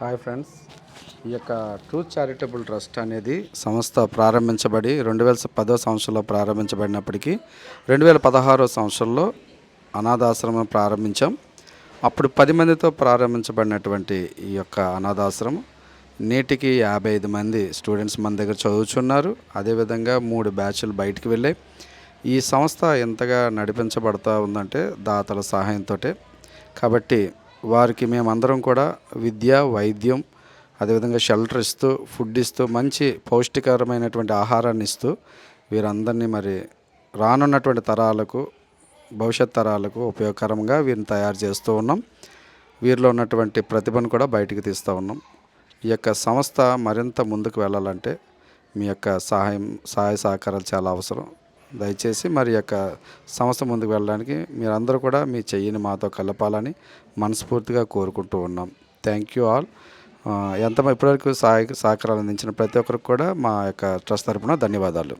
Hi friends, ఈ యొక్క truth charitable trust అనేది సంస్థ ప్రారంభించబడి 2010 సంవత్సరంలో ప్రారంభించబడినప్పటికీ 2016 సంవత్సరంలో అనాథాశ్రమం ప్రారంభించాం. అప్పుడు 10 మందితో ప్రారంభించబడినటువంటి ఈ యొక్క అనాథాశ్రమం నేటికి 55 మంది స్టూడెంట్స్ మన దగ్గర చదువుతున్నారు. అదేవిధంగా 3 బ్యాచ్లు బయటికి వెళ్ళాయి. ఈ సంస్థ ఎంతగా నడిపించబడతా ఉందంటే దాతల సహాయంతో. కాబట్టి వారికి మేమందరం కూడా విద్య, వైద్యం, అదేవిధంగా షెల్టర్ ఇస్తూ, ఫుడ్ ఇస్తూ, మంచి పౌష్టికరమైనటువంటి ఆహారాన్ని ఇస్తూ వీరందరినీ మరి రానున్నటువంటి తరాలకు, భవిష్యత్ తరాలకు ఉపయోగకరంగా వీరిని తయారు చేస్తూ ఉన్నాం. వీరిలో ఉన్నటువంటి ప్రతిభను కూడా బయటికి తీస్తూ ఉన్నాం. ఈ యొక్క సంస్థ మరింత ముందుకు వెళ్ళాలంటే మీ యొక్క సహాయ సహకారాలు చాలా అవసరం. దయచేసి మరి యొక్క సంస్థ ముందుకు వెళ్ళడానికి మీరందరూ కూడా మీ చెయ్యిని మాతో కలపాలని మనస్ఫూర్తిగా కోరుకుంటూ ఉన్నాం. Thank you all. ఇప్పటివరకు సహకారాలు అందించిన ప్రతి ఒక్కరికి కూడా మా యొక్క ట్రస్ట్ తరపున ధన్యవాదాలు.